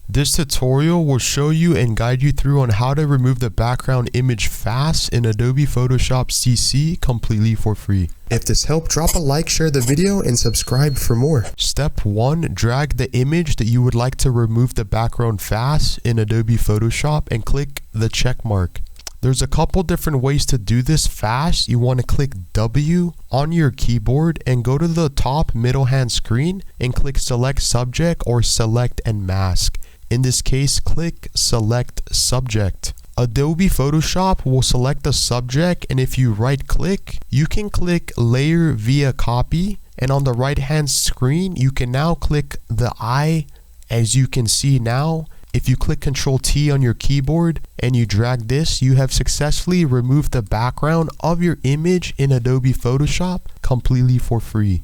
This tutorial will show you and guide you through on how to remove the background image fast in Adobe Photoshop CC completely for free. If this helped, drop a like, share the video, and subscribe for more. Step 1. Drag the image that you would like to remove the background fast in Adobe Photoshop and click the check mark. There's a couple different ways to do this fast. You want to click W on your keyboard and go to the top middle hand screen and click select subject or select and mask. In this case, click select subject. Adobe Photoshop will select the subject, and if you right click, you can click layer via copy, and on the right hand screen you can now click the eye. As you can see now, if you click Ctrl T on your keyboard and you drag this, you have successfully removed the background of your image in Adobe Photoshop completely for free.